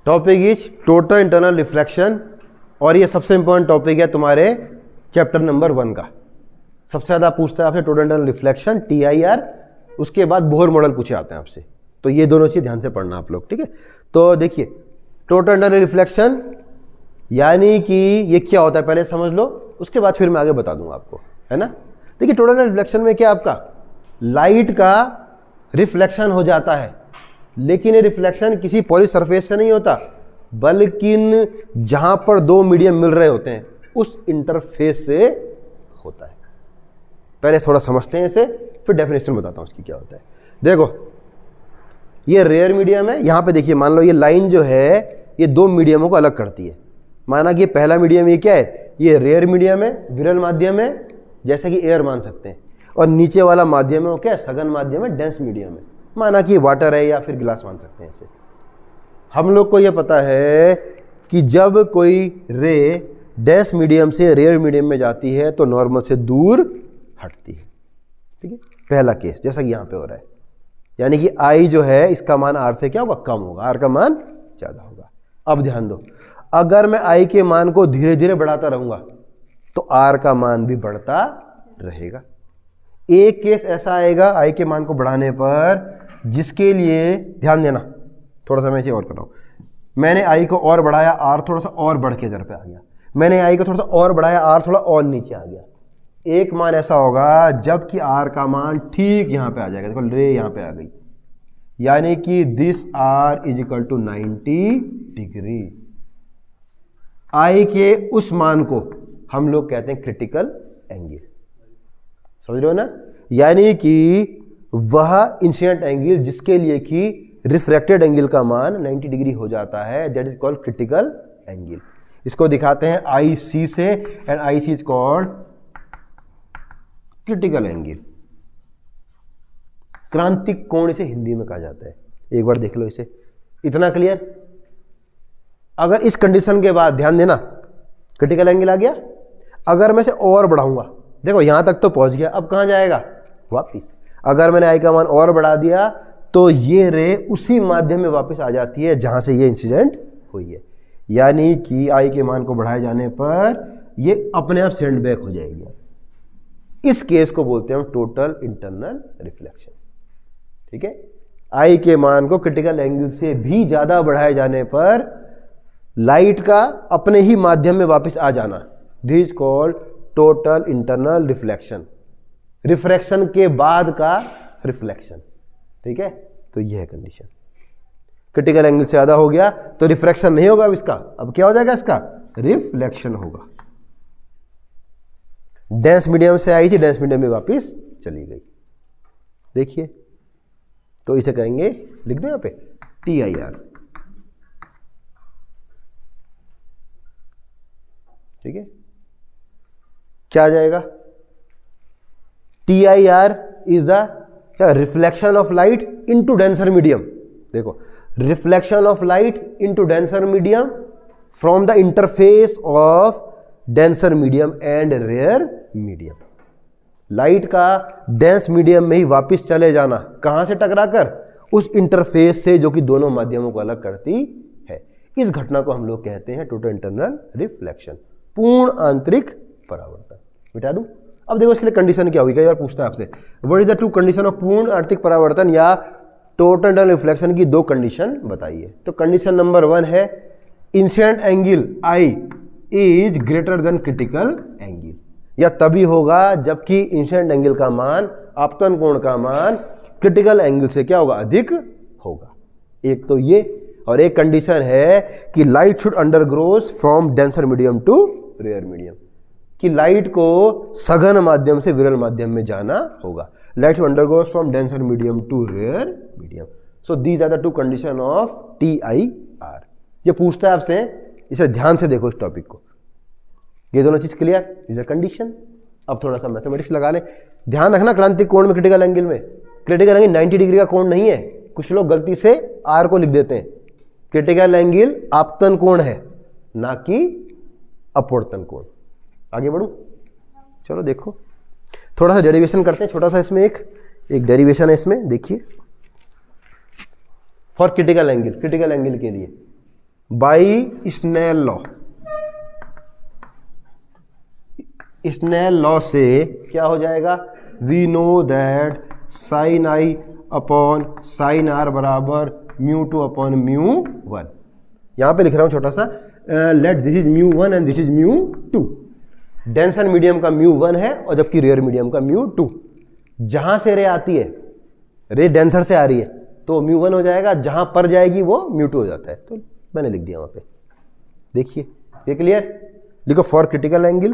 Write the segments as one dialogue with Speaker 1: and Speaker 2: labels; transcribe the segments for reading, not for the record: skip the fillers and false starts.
Speaker 1: Topic is total internal reflection, और ये सबसे इंपॉर्टेंट टॉपिक है तुम्हारे चैप्टर नंबर 1 का। सबसे ज़्यादा पूछता है आपसे टोटल इंटरनल रिफ्लेक्शन TIR, उसके बाद बोहर मॉडल पूछे आते हैं आपसे। तो ये दोनों चीज़ ध्यान से पढ़ना आप लोग, ठीक है। तो देखिए टोटल इंटरनल रिफ्लेक्शन यानी कि ये क्या होता है पहले समझ लो, उसके बाद फिर मैं आगे बता दूंगा आपको, है ना। देखिए टोटल इंटरनल रिफ्लेक्शन में क्या आपका लाइट का रिफ्लेक्शन हो जाता है, लेकिन ये रिफ्लेक्शन किसी पॉलिश सरफेस से नहीं होता, बल्कि जहां पर दो मीडियम मिल रहे होते हैं उस इंटरफेस से होता है। पहले थोड़ा समझते हैं इसे, फिर डेफिनेशन बताता हूं उसकी क्या होता है। देखो ये रेयर मीडियम है, यहां पे देखिए मान लो ये लाइन जो है ये दो मीडियमों को अलग करती है। माना कि पहला मीडियम ये क्या है, ये रेयर मीडियम है, विरल माध्यम है, जैसे कि एयर मान सकते हैं, और नीचे वाला माध्यम है वो क्या है, सघन माध्यम है, डेंस मीडियम है, माना कि वाटर है या फिर गिलास मान सकते हैं इसे। हम लोग को ये पता है कि जब कोई रे डेंस मीडियम से रेयर मीडियम में जाती है तो नॉर्मल से दूर हटती है, ठीक है। पहला केस जैसा कि यहाँ पे हो रहा है, यानी कि I जो है इसका मान R से क्या होगा, कम होगा, R का मान ज़्यादा होगा। अब ध्यान दो, अगर मैं I के मान को धीरे धीरे बढ़ाता रहूँगा तो R का मान भी बढ़ता रहेगा। एक केस ऐसा आएगा I के मान को बढ़ाने पर जिसके लिए ध्यान देना, थोड़ा सा मैं इसे और कर रहा हूँ। मैंने I को और बढ़ाया, R थोड़ा सा और बढ़ के इधर पे आ गया। मैंने I को थोड़ा सा और बढ़ाया, R थोड़ा और नीचे आ गया। एक मान ऐसा होगा जबकि R का मान ठीक यहाँ पे आ जाएगा। देखो रे यहाँ पे आ गई, यानी कि this R is equal to 90 degree. I के उस मान को हम लोग कहते हैं क्रिटिकल एंगल, समझ रहे हो ना। यानी कि वह इंसिडेंट एंगल जिसके लिए कि रिफ्रैक्टेड एंगल का मान 90 डिग्री हो जाता है, that is called critical angle. इसको दिखाते हैं IC से, and IC is called critical angle. क्रांतिक कोण इसे हिंदी में कहा जाता है। एक बार देख लो इसे, इतना क्लियर। अगर इस कंडीशन के बाद ध्यान देना, क्रिटिकल एंगल आ गया, अगर मैं इसे और बढ़ाऊंगा, देखो यहां तक तो पहुंच गया, अब कहां जाएगा, वापिस। अगर मैंने I का मान और बढ़ा दिया तो ये रे उसी माध्यम में वापस आ जाती है जहां से ये इंसिडेंट हुई है, यानी कि I के मान को बढ़ाए जाने पर ये अपने आप सेंड बैक हो जाएगी। इस केस को बोलते हैं हम टोटल इंटरनल रिफ्लेक्शन, ठीक है। I के मान को क्रिटिकल एंगल से भी ज्यादा बढ़ाए जाने पर लाइट का अपने ही माध्यम में वापस आ जाना, this is called total internal reflection. Refraction के बाद का रिफ्लेक्शन, ठीक है। तो यह है कंडीशन। क्रिटिकल एंगल से ज्यादा हो गया तो रिफ्रैक्शन नहीं होगा अब इसका, अब क्या हो जाएगा, इसका रिफ्लेक्शन होगा। डेंस मीडियम से आई थी, डेंस मीडियम में वापस चली गई। देखिए तो इसे कहेंगे, लिख दो यहां पे TIR, ठीक है। क्या आ जाएगा, TIR is the reflection of light into denser medium. देखो reflection of light into denser medium from the interface of denser medium and rare medium. Light का डेंस मीडियम में ही वापस चले जाना, कहां से टकराकर, उस इंटरफेस से जो कि दोनों माध्यमों को अलग करती है। इस घटना को हम लोग कहते हैं टोटल इंटरनल रिफ्लेक्शन, पूर्ण आंतरिक परावर्तन। मिटा दूं। अब देखो इसके लिए कंडीशन क्या हुई, कई बार पूछता है आपसे, what is the two condition of पूर्ण आंतरिक परावर्तन या टोटल इंटरनल रिफ्लेक्शन की दो कंडीशन बताइए। तो कंडीशन नंबर 1 है incident angle I is greater than critical angle, या तभी होगा जबकि इंसिडेंट एंगल का मान, आपतन कोण का मान क्रिटिकल एंगल से क्या होगा, अधिक होगा। एक तो ये, और एक कंडीशन है कि light should undergoes from denser medium to rare medium, कि लाइट को सघन माध्यम से विरल माध्यम में जाना होगा। Light should undergoes from denser medium to rare medium. So these are the two condition of TIR। ये पूछता है आपसे, इसे ध्यान से देखो इस टॉपिक को। ये दोनों चीज क्लियर, इज अ कंडीशन। अब थोड़ा सा मैथमेटिक्स लगा ले। ध्यान रखना क्रांतिक कोण में, क्रिटिकल एंगल में, क्रिटिकल एंगल 90 डिग्री का कोण नहीं है। कुछ लोग गलती से R को लिख देते हैं। क्रिटिकल एंगल आपतन कोण है, ना कि अपवर्तन कोण। आगे बढ़ूं, चलो देखो थोड़ा सा डेरिवेशन करते हैं, छोटा सा इसमें एक डेरिवेशन है इसमें, देखिए। For critical angle, critical angle के लिए by Snell law. Snell law से क्या हो जाएगा, we know that sine i upon sine r बराबर mu two upon mu one. यहां पे लिख रहा हूं छोटा सा, let this is mu one and this is mu two. Denser medium का म्यू वन है और जबकि रेयर मीडियम का म्यू टू। जहां से रे आती है, रे डेंसर से आ रही है तो म्यू वन हो जाएगा, जहां पर जाएगी वो म्यू टू हो जाता है। तो मैंने लिख दिया वहां पे, देखिए ये क्लियर। लिखो for critical angle,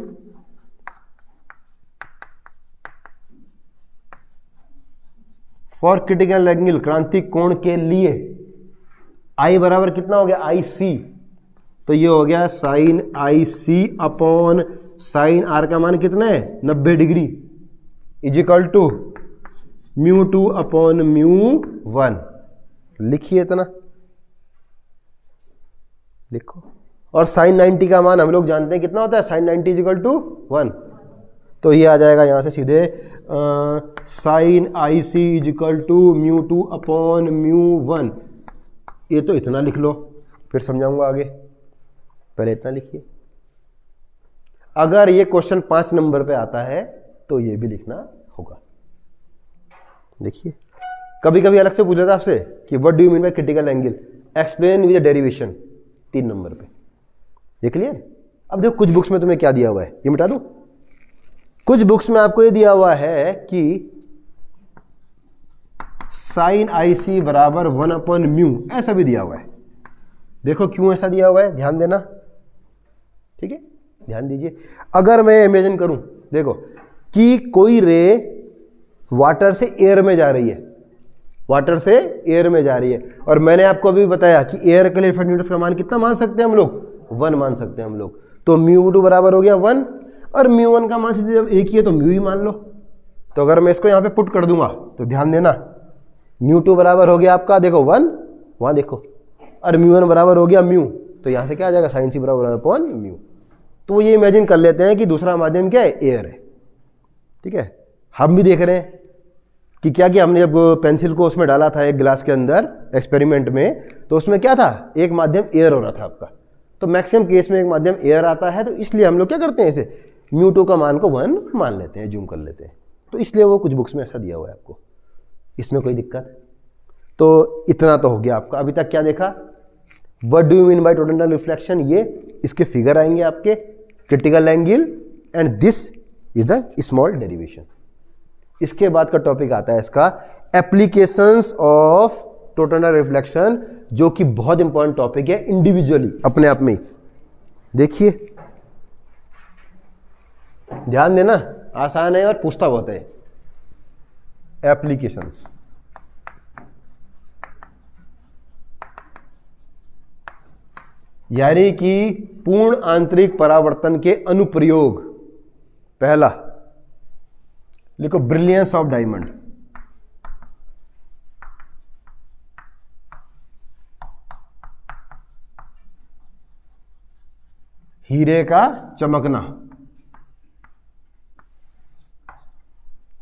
Speaker 1: for critical angle क्रांतिक कोण के लिए आई बराबर कितना हो गया, आई सी। तो ये हो गया साइन आई सी अपॉन साइन आर का मान कितना है 90 degree is equal to mu two upon mu one. लिखिए इतना, लिखो। और साइन 90 का मान हम लोग जानते हैं कितना होता है, साइन 90 इज इक्वल टू 1। तो ये आ जाएगा यहां से सीधे sine I C is equal to mu two upon mu one. ये तो इतना लिख लो, फिर समझाऊंगा आगे, पहले इतना लिखिए। अगर ये क्वेश्चन 5 नंबर पे आता है तो ये भी लिखना होगा। देखिए कभी कभी अलग से पूछा था आपसे कि what do you mean by critical angle, explain with derivation, 3 number पे। ये क्लियर। अब देखो कुछ बुक्स में तुम्हें क्या दिया हुआ है, ये मिटा दूं। कुछ बुक्स में आपको ये दिया हुआ है कि साइन आई सी बराबर 1 अपॉन म्यू, ऐसा भी दिया हुआ है। देखो क्यों ऐसा दिया हुआ है, ध्यान देना, ठीक है, ध्यान दीजिए। अगर मैं इमेजिन करूं, देखो कि कोई रे वाटर से एयर में जा रही है, वाटर से एयर में जा रही है, और मैंने आपको अभी बताया कि एयर के लिए रिफ्रैक्टिव इंडेक्स का मान कितना मान सकते हैं हम लोग, 1 मान सकते हैं हम लोग। तो म्यू टू बराबर हो गया 1, और म्यू वन का मान सीधे जब एक ही है तो म्यू ही मान लो। तो अगर मैं इसको यहां पे पुट कर दूंगा तो ध्यान देना, म्यू टू बराबर हो गया आपका, देखो 1, वहां देखो, और म्यू वन बराबर हो गया म्यू। तो यहां से क्या आ जाएगा, साइन सी बराबर अपॉन म्यू। तो ये इमेजिन कर लेते हैं कि दूसरा माध्यम क्या है, एयर है, ठीक है। हम भी देख रहे हैं कि क्या किया हमने, जब पेंसिल को उसमें डाला था एक गिलास के अंदर एक्सपेरिमेंट में, तो उसमें क्या था, एक माध्यम एयर हो रहा था आपका। तो मैक्सिमम केस में एक माध्यम एयर आता है, तो इसलिए हम लोग क्या करते हैं, इसे म्यू टू का मान को 1 मान लेते हैं, जूम कर लेते हैं। तो इसलिए वो कुछ बुक्स में ऐसा दिया हुआ है आपको, इसमें कोई दिक्कत। तो इतना तो हो गया आपका। अभी तक क्या देखा, what do you mean by total reflection, ये इसके फिगर आएंगे आपके, critical angle and this is the small derivation. इसके बाद का टॉपिक आता है इसका एप्लीकेशंस ऑफ टोटल रिफ्लेक्शन, जो कि बहुत इंपॉर्टेंट टॉपिक है इंडिविजुअली अपने आप में। देखिए ध्यान देना, आसान है और पूछता बहुत है। एप्लीकेशंस, यानी कि पूर्ण आंतरिक परावर्तन के अनुप्रयोग। पहला लिखो ब्रिलियंस ऑफ डायमंड, हीरे का चमकना।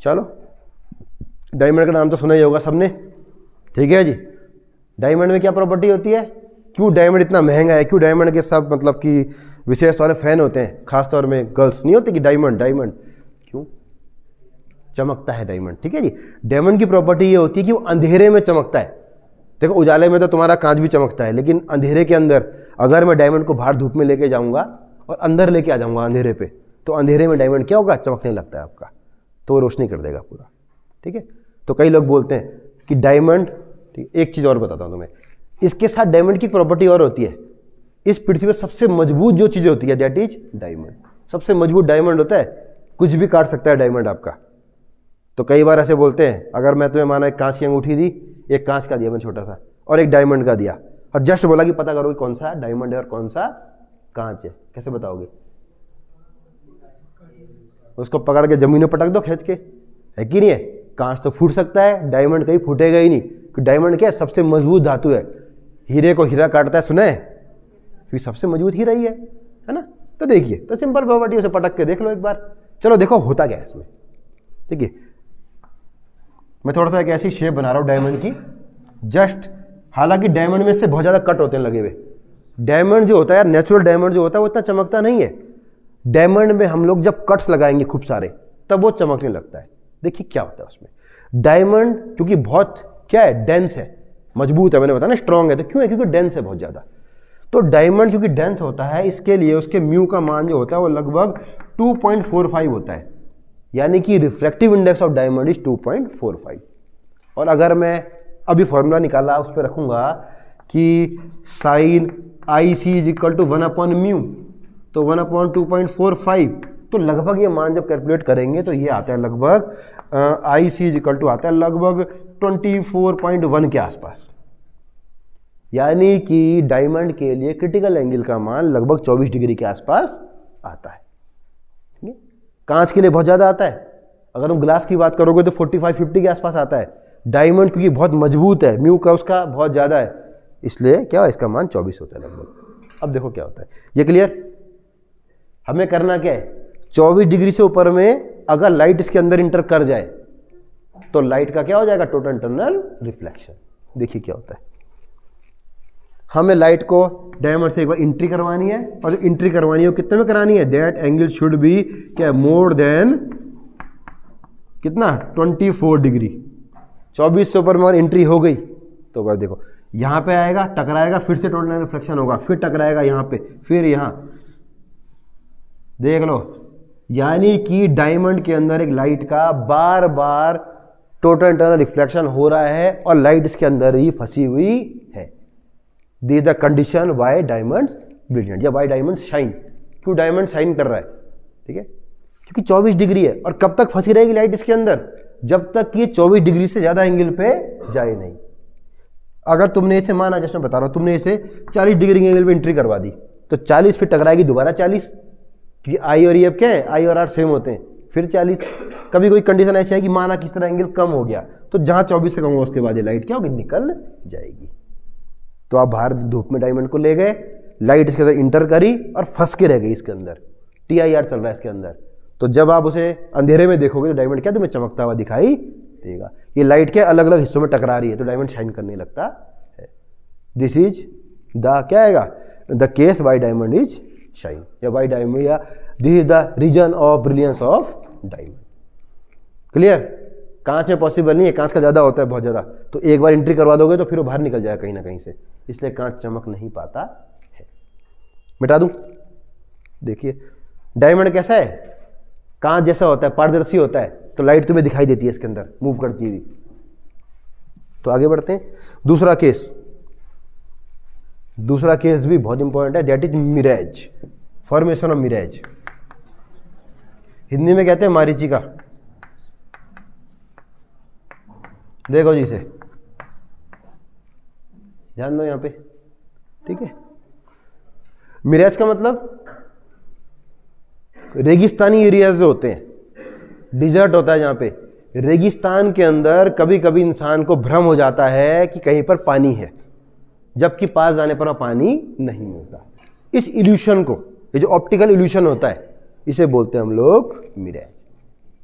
Speaker 1: चलो डायमंड का नाम तो सुना ही होगा सबने, ठीक है जी। डायमंड में क्या प्रॉपर्टी होती है, क्यों डायमंड इतना महंगा है, क्यों डायमंड के सब मतलब कि विशेष वाले फैन होते हैं, खासतौर में गर्ल्स नहीं होती कि डायमंड डायमंड, क्यों चमकता है डायमंड, ठीक है जी। डायमंड की प्रॉपर्टी ये होती है कि वो अंधेरे में चमकता है। देखो उजाले में तो तुम्हारा कांच भी चमकता है, लेकिन अंधेरे के अंदर अगर मैं डायमंड को बाहर धूप में लेके जाऊंगा और अंदर लेके आ जाऊंगा अंधेरे पे, तो अंधेरे में डायमंड क्या होगा, चमकने लगता है आपका, तो वो रोशनी कर देगा पूरा, ठीक है। तो कई लोग बोलते हैं कि डायमंड, ठीक, एक चीज़ और बताता हूँ तुम्हें, इसके साथ डायमंड की प्रॉपर्टी और होती है, इस पृथ्वी पर सबसे मजबूत जो चीज़ होती है दैट इज डायमंड। सबसे मजबूत डायमंड होता है, कुछ भी काट सकता है डायमंड आपका। तो कई बार ऐसे बोलते हैं, अगर मैं तुम्हें माना एक कांच की अंगूठी दी, एक कांच का दिया मैं छोटा सा, और एक डायमंड का दिया, और जस्ट बोला कि पता करो कि कौन सा डायमंड है और कौन सा कांच है, कैसे बताओगे? उसको पकड़ के जमीन में पटक दो खींच के, है कि नहीं है? कांच तो फूट सकता है, डायमंड कहीं फूटेगा ही नहीं, क्योंकि डायमंड क्या है, सबसे मजबूत धातु है। हीरे को हीरा काटता है, सुना है? क्योंकि सबसे मजबूत हीरा ही है ना। तो देखिए, तो सिंपल प्रॉपर्टी, उसे पटक के देख लो एक बार। चलो देखो होता क्या है इसमें, ठीक है। मैं थोड़ा सा एक ऐसी शेप बना रहा हूं डायमंड की, जस्ट, हालांकि डायमंड में से बहुत ज्यादा कट होते हैं लगे हुए, डायमंड जो होता है यार, नेचुरल डायमंड जो होता है वो इतना चमकता नहीं है। डायमंड में हम लोग जब कट्स लगाएंगे खूब सारे तब वो चमकने लगता है। देखिए क्या होता है उसमें। डायमंड क्योंकि बहुत क्या है, डेंस है, मजबूत है, मैंने बताया ना स्ट्रांग है, तो क्यों है, क्योंकि डेंस है बहुत ज्यादा। तो डायमंड क्योंकि डेंस होता है, इसके लिए उसके म्यू का मान जो होता है वो लगभग 2.45 होता है, यानी कि refractive index of diamond is 2.45। और अगर मैं अभी फॉर्मूला निकाला उस पर रखूंगा कि sine I C is equal to 1/म्यू, तो 1/2.45, तो लगभग ये मान जब कैलकुलेट करेंगे तो ये आता है लगभग आई सी इज इक्वल टू आता है लगभग 24.1 के आसपास। यानी कि डायमंड के लिए क्रिटिकल एंगल का मान लगभग 24 डिग्री के आसपास आता है। कांच के लिए बहुत ज्यादा आता है, अगर तुम ग्लास की बात करोगे तो 45-50 के आसपास आता है। डायमंड क्योंकि बहुत मजबूत है, म्यू का उसका बहुत ज्यादा है, इसलिए क्या इसका मान 24 होता है लगभग। अब देखो क्या होता है, ये क्लियर। हमें करना क्या है, 24 डिग्री से ऊपर में अगर लाइट इसके अंदर इंटर कर जाए तो लाइट का क्या हो जाएगा, टोटल इंटरनल रिफ्लेक्शन। देखिए क्या होता है, हमें लाइट को डायमंड से एक बार एंट्री करवानी है, और जो एंट्री करवानी है वो कितने में करानी है, दैट एंगल शुड बी क्या, मोर देन कितना, 24 डिग्री। 24 से ऊपर में एंट्री हो गई तो बस देखो यहां पे आएगा, टकराएगा, फिर से टोटल रिफ्लेक्शन होगा, फिर टकराएगा यहां पे, फिर यहां, देख लो। यानी कि डायमंड के अंदर एक लाइट का बार बार टोटल इंटरनल रिफ्लेक्शन हो रहा है और लाइट इसके अंदर ही फंसी हुई है। This is the condition why diamond brilliant या वाई डायमंड शाइन। क्यों डायमंड शाइन कर रहा है, ठीक है, क्योंकि 24 डिग्री है। और कब तक फंसी रहेगी लाइट इसके अंदर, जब तक ये 24 डिग्री से ज्यादा एंगल पे जाए नहीं। अगर तुमने इसे माना, जैसे मैं बता रहा हूं, तुमने इसे 40 डिग्री एंगल पे एंट्री करवा दी तो 40 फिर टकराएगी दोबारा 40, क्योंकि आई और ये क्या है, आई और आर सेम होते हैं, फिर 40। कभी कोई कंडीशन ऐसी है कि माना किस तरह एंगल कम हो गया तो जहां 24 से कम होगा उसके बाद ये लाइट क्या होगी, निकल जाएगी। तो आप बाहर धूप में डायमंड को ले गए, लाइट इसके अंदर इंटर करी और फंस के रह गई इसके अंदर, TIR चल रहा है इसके अंदर। तो जब आप उसे अंधेरे में देखोगे तो डायमंड क्या तुम्हें चमकता हुआ दिखाई देगा। ये लाइट के अलग अलग हिस्सों में टकरा रही है तो डायमंड शाइन करने लगता है। दिस इज द क्या आएगा, the case why diamond is shine, या वाई डायमंड, या this is the reason of brilliance of diamond. Clear. कांच में पॉसिबल नहीं है, कांच का ज्यादा होता है, बहुत ज्यादा, तो एक बार एंट्री करवा दोगे तो फिर वो बाहर निकल जाएगा कहीं ना कहीं से, इसलिए कांच चमक नहीं पाता है। मिटा दूं, देखिए डायमंड कैसा है, कांच जैसा होता है, पारदर्शी होता है, तो लाइट तुम्हें दिखाई देती है इसके अंदर मूव करती हुई। तो आगे बढ़ते हैं, दूसरा केस। दूसरा केस भी बहुत इंपॉर्टेंट है, that is mirage, formation of mirage. Hindi में कहते हैं मारीचिका। देखो जी, इसे ध्यान दो यहां पे, ठीक है। मिरेज का मतलब रेगिस्तानी एरियाज जो होते हैं, डिजर्ट होता है जहां पे, रेगिस्तान के अंदर कभी कभी इंसान को भ्रम हो जाता है कि कहीं पर पानी है, जबकि पास जाने पर पानी नहीं मिलता। इस इल्यूशन को, ये जो ऑप्टिकल इल्यूशन होता है, इसे बोलते हैं हम लोग mirage.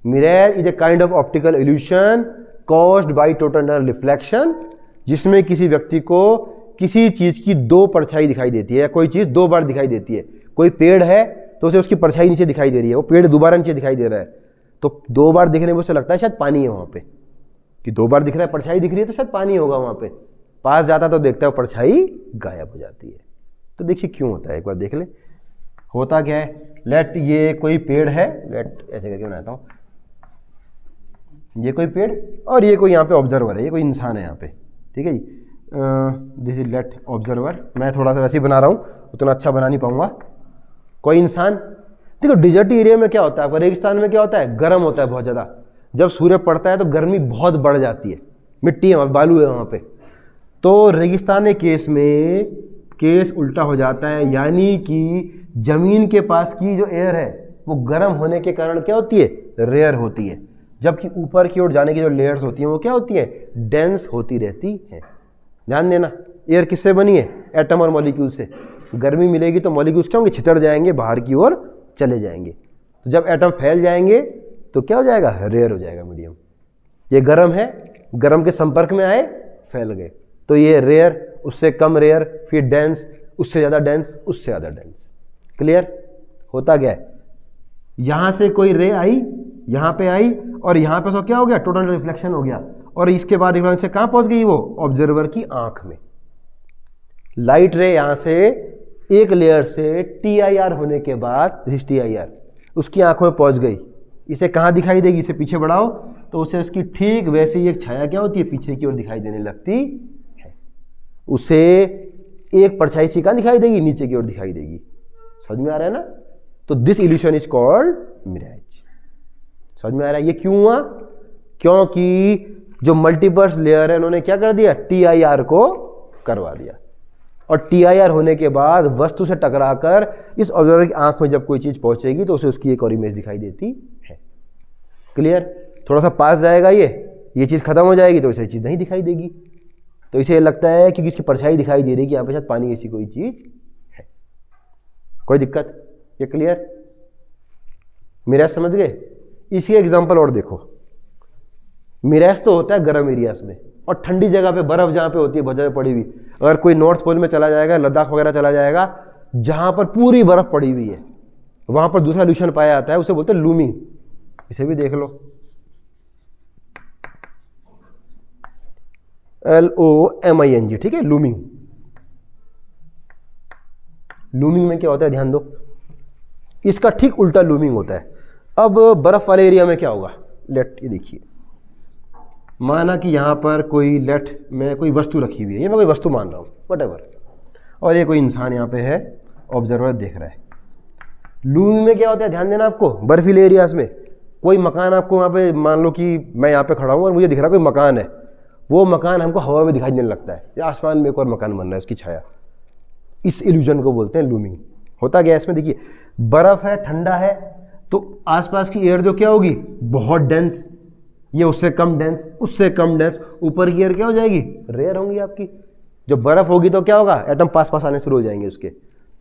Speaker 1: Mirage is a kind of optical evolution caused by total internal reflection, जिसमें किसी व्यक्ति को किसी चीज की दो परछाई दिखाई देती है, कोई चीज दो बार दिखाई देती है। कोई पेड़ है तो उसे उसकी परछाई नीचे दिखाई दे रही है, वो पेड़ दोबारा नीचे दिखाई दे रहा है, तो दो बार दिखने में उसे लगता है शायद पानी है वहां पे, कि दो बार दिख रहा है, परछाई दिख रही है तो शायद पानी होगा वहां पे। पास जाता तो देखता है परछाई गायब हो जाती है। तो देखिए क्यों होता है, एक बार देख ले होता क्या है। लेट ये कोई पेड़ है, लेट ऐसे करके बनाता हूं, ये कोई पेड़ और ये कोई यहाँ पे ऑब्जर्वर है, ये कोई इंसान है यहाँ पे, ठीक है जी। This is late observer. मैं थोड़ा सा वैसे ही बना रहा हूँ, उतना अच्छा बना नहीं पाऊंगा। कोई इंसान, देखो डिजर्ट एरिया में क्या होता है, आपका रेगिस्तान में क्या होता है, गर्म होता है बहुत ज़्यादा। जब सूर्य पड़ता है तो गर्मी बहुत बढ़ जाती है, मिट्टी है वहाँ, बालू है वहाँ पे। तो रेगिस्तान केस में केस उल्टा हो जाता है, यानी कि जमीन के पास की जो एयर है वो गर्म होने के कारण क्या होती है, रेयर होती है, जबकि ऊपर की ओर जाने की जो लेयर्स होती हैं वो क्या होती हैं, डेंस होती रहती हैं। ध्यान देना, एयर किससे बनी है, एटम और मॉलिक्यूल से। गर्मी मिलेगी तो मॉलिक्यूल्स क्या होंगे, छितर जाएंगे, बाहर की ओर चले जाएंगे। तो जब एटम फैल जाएंगे तो क्या हो जाएगा, रेयर हो जाएगा मीडियम। ये गर्म है, गर्म के संपर्क में आए, फैल गए, तो ये रेयर, उससे कम रेयर, फिर डेंस, उससे ज़्यादा डेंस, उससे ज़्यादा डेंस। क्लियर? होता क्या है, यहां से कोई रे आई, यहां पे आई और यहां पे तो क्या हो गया, टोटल रिफ्लेक्शन हो गया, और इसके बाद रिफ्लेक्शन से कहां पहुंच गई वो, ऑब्जर्वर की आंख में। लाइट रे यहां से एक लेयर से TIR होने के बाद, TIR उसकी आंखों में पहुंच गई। इसे कहां दिखाई देगी, इसे पीछे बढ़ाओ तो उसे उसकी ठीक वैसे ही एक छाया क्या होती है, पीछे की ओर दिखाई देने लगती है। उसे एक परछाई सी कहां दिखाई देगी, नीचे की ओर दिखाई देगी। समझ में आ रहा है ना? तो this illusion is called mirage. समझ में आ रहा है? ये क्यों हुआ, क्योंकि जो मल्टीपर्स लेयर है उन्होंने क्या कर दिया, TIR को करवा दिया, और TIR होने के बाद वस्तु से टकराकर इस ऑब्जर्वर की आंख में जब कोई चीज पहुंचेगी तो उसे उसकी एक और इमेज दिखाई देती है। क्लियर? थोड़ा सा पास जाएगा ये चीज खत्म हो जाएगी तो इसे चीज नहीं दिखाई देगी, तो इसे लगता है कि इसकी परछाई दिखाई दे रही है कि यहाँ पे शायद पानी ऐसी कोई चीज है। कोई दिक्कत? ये क्लियर? मिराज समझ गए? इसी एग्जांपल और देखो, मिराज तो होता है गर्म एरियाज में, और ठंडी जगह पे बर्फ जहां पे होती है बहुत ज्यादा पड़ी हुई। अगर कोई नॉर्थ पोल में चला जाएगा, लद्दाख वगैरह चला जाएगा, जहां पर पूरी बर्फ पड़ी हुई है, वहां पर दूसरा इल्यूशन पाया जाता है, उसे बोलते हैं लूमिंग। इसे भी देख लो, LOMING, ठीक है, लूमिंग। लूमिंग में क्या होता है, ध्यान दो, इसका ठीक उल्टा लूमिंग होता है। अब बर्फ वाले एरिया में क्या होगा, लेट ये देखिए, माना कि यहां पर कोई लेट में कोई वस्तु रखी हुई है, ये मैं कोई वस्तु मान रहा हूं, व्हाटएवर, और ये कोई इंसान यहां पे है, ऑब्जर्वर देख रहा है। लूमिंग में क्या होता है, ध्यान देना आपको, बर्फीले एरियाज में कोई मकान आपको वहां पे, मान लो कि मैं यहां पे खड़ा हूं और मुझे दिख रहा कोई मकान है, वो मकान हमको हवा में दिखाई देने लगता है, या आसमान में एक और मकान बन रहा है, उसकी छाया। इस इल्यूजन को बोलते हैं लूमिंग। होता क्या है इसमें, देखिए बर्फ है, ठंडा है, तो आसपास की एयर जो क्या होगी, बहुत डेंस, ये उससे कम डेंस, उससे कम डेंस, ऊपर की एयर क्या हो जाएगी, रेयर होंगी आपकी। जो बर्फ होगी तो क्या होगा, एटम पास पास आने शुरू हो जाएंगे उसके,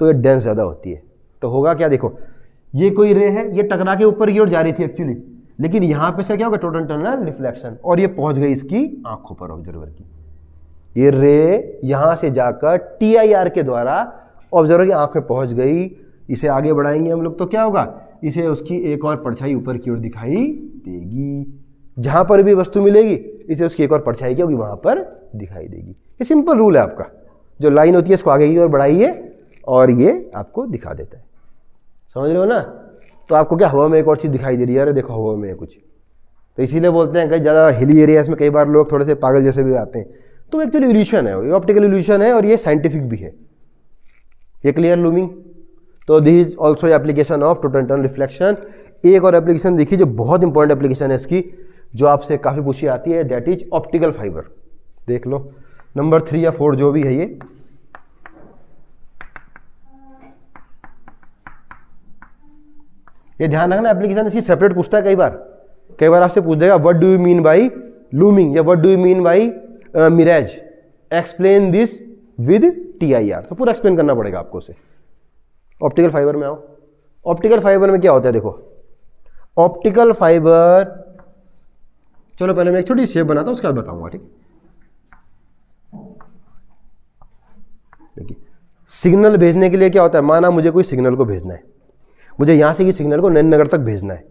Speaker 1: तो ये डेंस ज्यादा होती है। तो होगा क्या, देखो ये कोई रे है, ये टकरा के ऊपर की ओर जा रही थी एक्चुअली, लेकिन यहां पे से क्या होगा, टोटल टनल रिफ्लेक्शन, और ये पहुंच गई इसकी आंखों पर ऑब्जर्वर की। ये रे यहां से जाकर TIR के द्वारा ऑब्जर्वर की आंख में पहुंच गई। इसे आगे बढ़ाएंगे हम लोग तो क्या होगा, इसे उसकी एक और परछाई ऊपर की ओर दिखाई देगी। जहां पर भी वस्तु मिलेगी इसे उसकी एक और परछाई क्या होगी, वहां पर दिखाई देगी। ये सिंपल रूल है आपका, जो लाइन होती है इसको आगे की ओर बढ़ाइए और ये आपको दिखा देता है। समझ रहे हो ना? तो आपको क्या, हवा में एक और चीज दिखाई दे रही है, अरे देखो हवा में है कुछ, तो इसीलिए बोलते हैं कई ज़्यादा हिली एरियाज में कई बार लोग थोड़े से पागल जैसे भी आते हैं, तो एक्चुअली इल्यूशन है, ये ऑप्टिकल इल्यूशन है और ये साइंटिफिक भी है। ये क्लियर लूमिंग? तो this is also application of total tunnel reflection. एक और एप्लीकेशन देखिए जो बहुत इंपॉर्टेंट एप्लीकेशन है इसकी, जो आपसे काफी पूछी आती है, दैट इज ऑप्टिकल फाइबर। देख लो नंबर 3 या 4 जो भी है ये ध्यान रखना, एप्लीकेशन इसकी सेपरेट पूछता है कई बार आपसे पूछ देगा what do you mean by looming या what do you mean by mirage, explain this with TIR, तो पूरा एक्सप्लेन करना पड़ेगा आपको उसे। ऑप्टिकल फाइबर में आओ। ऑप्टिकल फाइबर में क्या होता है, देखो ऑप्टिकल फाइबर, चलो पहले मैं एक छोटी शेप बनाता हूं उसके बाद बताऊंगा, ठीक। देखिए सिग्नल भेजने के लिए क्या होता है, माना मुझे कोई सिग्नल को भेजना है, मुझे यहां से की सिग्नल को नैननगर तक भेजना है,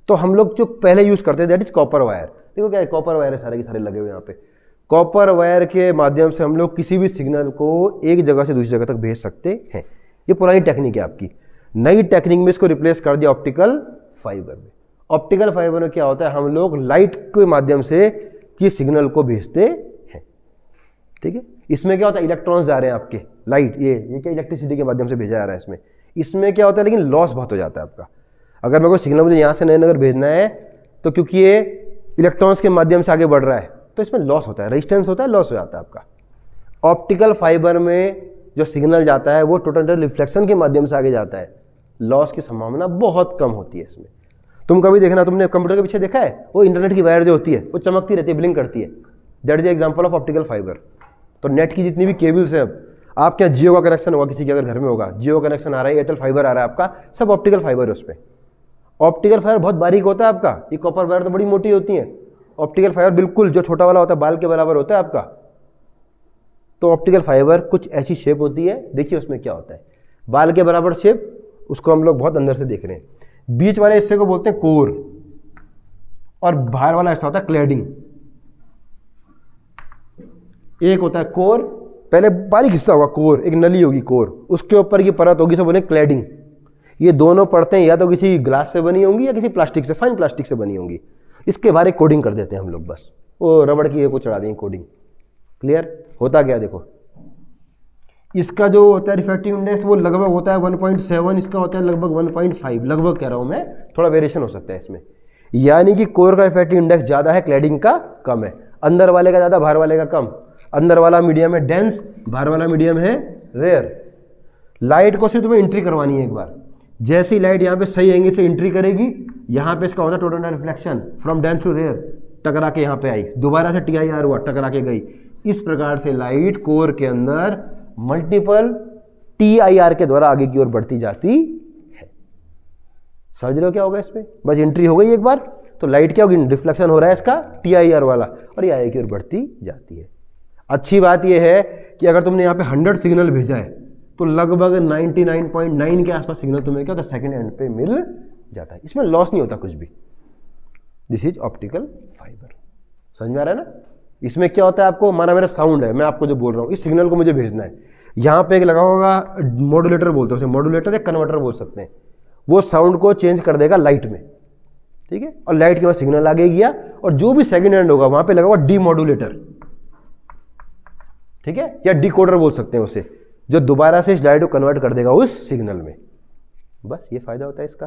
Speaker 1: तो हम लोग जो पहले यूज करते हैं दैट इज कॉपर वायर। देखो क्या है, कॉपर वायर है सारे के सारे लगे हुए यहाँ पे। कॉपर वायर के माध्यम से हम लोग किसी भी सिग्नल को एक जगह से दूसरी जगह तक भेज सकते हैं। ये पुरानी टेक्निक है आपकी। नई टेक्निक में इसको रिप्लेस कर दिया ऑप्टिकल फाइबर में। ऑप्टिकल फाइबर में क्या होता है, हम लोग लाइट के माध्यम से कि सिग्नल को भेजते हैं, ठीक है। इसमें क्या होता है, इलेक्ट्रॉन्स जा रहे हैं आपके, लाइट ये क्या इलेक्ट्रिसिटी के माध्यम से भेजा जा रहा है इसमें क्या होता है, लेकिन लॉस बहुत हो जाता है आपका। अगर मेरे को सिग्नल मुझे यहाँ से नयनगर भेजना है तो क्योंकि ये इलेक्ट्रॉन्स के माध्यम से आगे बढ़ रहा है तो इसमें लॉस होता है, रेजिस्टेंस होता है, लॉस हो जाता है आपका। ऑप्टिकल फाइबर में जो सिग्नल जाता है वो टोटल रिफ्लेक्शन के माध्यम से आगे जाता है, लॉस की संभावना बहुत कम होती है इसमें। तुम कभी देखना, तुमने कंप्यूटर के पीछे देखा है वो इंटरनेट की वायर जो होती है वो चमकती रहती है, ब्लिंक करती है, that is example of optical fibre. तो नेट की जितनी भी केबल्स हैं, आप क्या जियो का कनेक्शन होगा, किसी के अगर घर में होगा जियो कनेक्शन आ रहा है, एयरटेल फाइबर आ रहा है आपका, सब ऑप्टिकल फाइबर है उसमें। ऑप्टिकल फाइबर बहुत बारीक होता है आपका, ये कॉपर वायर तो बड़ी मोटी होती है, ऑप्टिकल फाइबर बिल्कुल जो छोटा वाला होता है बाल के बराबर होता है आपका, तो ऑप्टिकल फाइबर कुछ ऐसी शेप होती है, देखिए उसमें क्या होता है, बाल के बराबर शेप, उसको हम लोग बहुत अंदर से देख रहे हैं। बीच वाले हिस्से को बोलते हैं कोर, और बाहर वाला हिस्सा होता है क्लैडिंग। एक होता है कोर, पहले बारीक हिस्सा होगा कोर, एक नली होगी कोर, उसके ऊपर की परत होगी, सब बोले क्लैडिंग। ये दोनों परतें या तो किसी ग्लास से बनी होंगी या किसी प्लास्टिक से, फाइन प्लास्टिक से बनी होंगी। इसके बाहर एक कोडिंग कर देते हैं हम लोग, बस वो रबड़ की को चढ़ा देंगे कोडिंग। क्लियर? होता क्या देखो, इसका जो होता है रिफ्रैक्टिव इंडेक्स वो लगभग होता है 1.7, इसका होता है लगभग 1.5, लगभग कह रहा हूं मैं, थोड़ा वेरिएशन हो सकता है इसमें। यानी कि कोर का रिफ्रैक्टिव इंडेक्स ज़्यादा है, क्लैडिंग का कम है। अंदर वाले का ज़्यादा, बाहर वाले का कम। अंदर वाला मीडियम है डेंस, बाहर वाला मीडियम है रेयर। लाइट को सिर्फ तुम्हें एंट्री करवानी है एक बार। जैसी लाइट यहाँ पे सही एंगल से एंट्री करेगी, यहाँ पे इसका होता है total reflection from dense to rare, टकरा के यहाँ पे आई, दोबारा से TIR हुआ, टकरा के गई। इस प्रकार से लाइट कोर के अंदर मल्टीपल TIR के द्वारा आगे की ओर बढ़ती जाती है। समझ रहे हो क्या होगा इसमें? बस एंट्री हो गई एक बार तो लाइट क्या होगी, रिफ्लेक्शन हो रहा है इसका TIR वाला, और ये आगे की ओर बढ़ती जाती है। अच्छी बात यह है कि अगर तुमने यहाँ पे 100 सिग्नल भेजा है तो लगभग 99.9 के आसपास सिग्नल तुम्हें क्या होता है सेकेंड एंड पे मिल जाता है। इसमें लॉस नहीं होता कुछ भी। This is optical fibre. समझ में आ रहा है ना? इसमें क्या होता है, आपको माना मेरा साउंड है, मैं आपको जो बोल रहा हूँ इस सिग्नल को मुझे भेजना है, यहाँ पे एक लगा होगा मॉड्यूलेटर बोलते हैं उसे, मॉड्यूलेटर या कन्वर्टर बोल सकते हैं। वो साउंड को चेंज कर देगा लाइट में, ठीक है, और लाइट के बाद सिग्नल आगे गया, और जो भी सेकेंड हैंड होगा वहां पे लगा हुआ डीमॉड्यूलेटर, ठीक है, या डिकोडर बोल सकते हैं उसे, जो दोबारा से इस लाइट को कन्वर्ट कर देगा उस सिग्नल में। बस ये फायदा होता है इसका।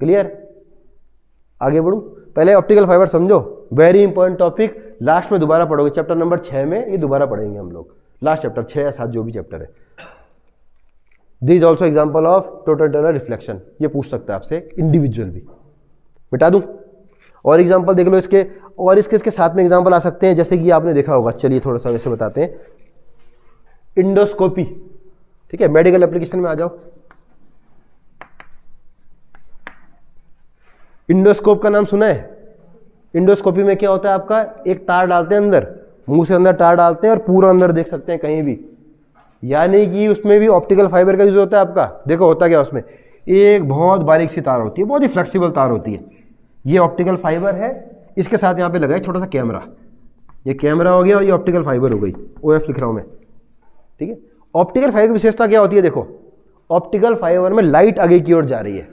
Speaker 1: क्लियर? आगे बढ़ूं, पहले ऑप्टिकल फाइबर समझो, वेरी इंपॉर्टेंट टॉपिक, लास्ट में दोबारा पढ़ोगे, चैप्टर नंबर 6 में ये दोबारा पढ़ेंगे हम लोग, लास्ट चैप्टर 6 या 7 जो भी चैप्टर है। This is also example of total internal reflection, ये पूछ सकता है आपसे इंडिविजुअल भी। मिटा दूं और एग्जाम्पल देख लो इसके, और इसके साथ में एग्जाम्पल आ सकते हैं, जैसे कि आपने देखा होगा, चलिए थोड़ा सा वैसे बताते हैं, इंडोस्कोपी, ठीक है, मेडिकल एप्लीकेशन में आ जाओ। इंडोस्कोप का नाम सुना है? इंडोस्कोपी में क्या होता है, आपका एक तार डालते हैं अंदर, मुंह से अंदर तार डालते हैं और पूरा अंदर देख सकते हैं कहीं भी। यानी कि उसमें भी ऑप्टिकल फाइबर का यूज होता है आपका। देखो होता क्या उसमें, एक बहुत बारीक सी तार होती है, बहुत ही फ्लेक्सिबल तार होती है, ये ऑप्टिकल फाइबर है, इसके साथ यहाँ पे लगा है छोटा सा कैमरा, ये कैमरा हो गया और ये ऑप्टिकल फाइबर हो गई, OF लिख रहा हूं मैं, ठीक है। ऑप्टिकल फाइबर की विशेषता क्या होती है, देखो ऑप्टिकल फाइबर में लाइट आगे की ओर जा रही है।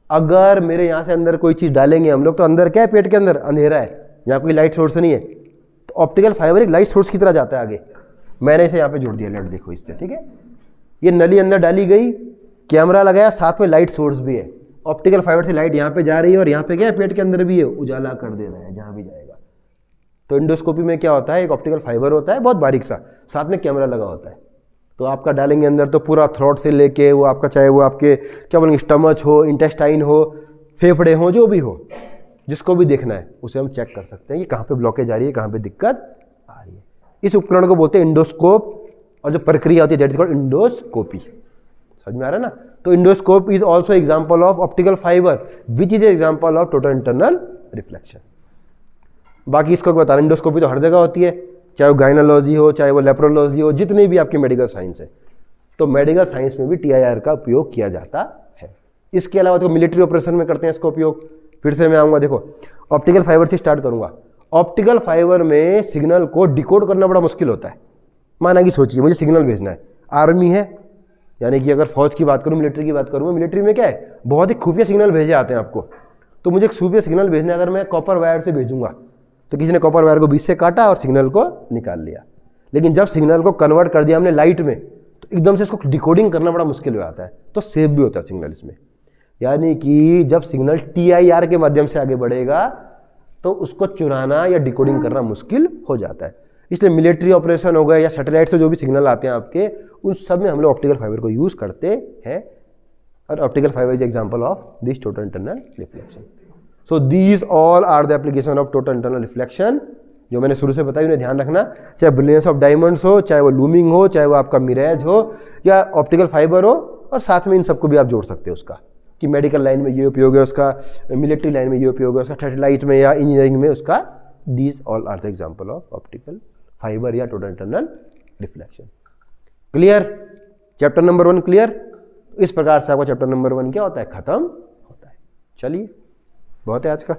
Speaker 1: अगर मेरे यहाँ से अंदर कोई चीज डालेंगे हम लोग, तो अंदर क्या है, पेट के अंदर अंधेरा है, यहाँ कोई लाइट सोर्स नहीं है, तो ऑप्टिकल फाइबर एक लाइट सोर्स की तरह जाता है आगे। मैंने इसे यहाँ पे जोड़ दिया, लाइट देखो इससे, ठीक है, ये नली अंदर डाली गई, कैमरा लगाया, साथ में लाइट सोर्स भी है। ऑप्टिकल फाइबर से लाइट यहाँ पे जा रही है और यहाँ पे क्या है, पेट के अंदर भी है, उजाला कर दे रहा है जहाँ भी जाएगा। तो इंडोस्कोपी में क्या होता है, एक ऑप्टिकल फाइबर होता है बहुत बारीक सा, साथ में कैमरा लगा होता है, तो आपका डालेंगे अंदर तो पूरा थ्रोट से लेके वो आपका, चाहे वो आपके क्या बोलेंगे स्टमच हो, इंटेस्टाइन हो, फेफड़े हो, जो भी हो, जिसको भी देखना है उसे हम चेक कर सकते हैं कि कहाँ पे ब्लॉकेज आ रही है, कहाँ पे दिक्कत आ रही है। इस उपकरण को बोलते हैं इंडोस्कोप, और जो प्रक्रिया होती है दैट इज कॉल्ड इंडोस्कोपी। समझ में आ रहा है ना? तो endoscope is also example of optical fibre which is example of total internal reflection. बाकी इसको बता रहा, इंडोस्कोपी तो हर जगह होती है, चाहे वो गायनोलॉजी हो, चाहे वो लेप्रोलॉजी हो, जितनी भी आपकी मेडिकल साइंस है, तो मेडिकल साइंस में भी TIR का उपयोग किया जाता है। इसके अलावा तो मिलिट्री ऑपरेशन में करते हैं इसका उपयोग। फिर से मैं आऊँगा, देखो ऑप्टिकल फाइबर से स्टार्ट करूँगा। ऑप्टिकल फाइबर में सिग्नल को डिकोड करना बड़ा मुश्किल होता है। माना कि सोचिए मुझे सिग्नल भेजना है, आर्मी है, यानी कि अगर फौज की बात करूँ, मिलिट्री की बात करूँ, मिलिट्री में क्या है, बहुत ही खुफिया सिग्नल भेजे आते हैं आपको। तो मुझे एक खुफिया सिग्नल भेजना है, अगर मैं कॉपर वायर से भेजूंगा, तो किसी ने कॉपर वायर को बीच से काटा और सिग्नल को निकाल लिया। लेकिन जब सिग्नल को कन्वर्ट कर दिया हमने लाइट में, तो एकदम से इसको डिकोडिंग करना बड़ा मुश्किल हो जाता है, तो सेव भी होता है सिग्नल इसमें। यानी कि जब सिग्नल TIR के माध्यम से आगे बढ़ेगा तो उसको चुराना या डिकोडिंग करना मुश्किल हो जाता है। इसलिए मिलिट्री ऑपरेशन हो गए या सैटेलाइट से जो भी सिग्नल आते हैं आपके, उन सब में हम लोग ऑप्टिकल फाइबर को यूज करते हैं। और optical fibre is example of this total internal reflection. So these all are the application of total internal reflection, जो मैंने शुरू से बताया, उन्हें ध्यान रखना। चाहे ब्रिलियंस ऑफ डायमंड्स हो, चाहे वो लूमिंग हो, चाहे वो आपका मिरेज हो, या ऑप्टिकल फाइबर हो, और साथ में इन सबको भी आप जोड़ सकते हो उसका, कि मेडिकल लाइन में ये उपयोग है उसका, मिलिट्री लाइन में ये उपयोग है उसका, सैटेलाइट में या इंजीनियरिंग में उसका। These all are the example of optical fibre या total internal reflection. Clear? Chapter number 1 clear? इस प्रकार से आपका चैप्टर नंबर 1 क्या होता है, खत्म होता है। चलिए, बहुत है आज का।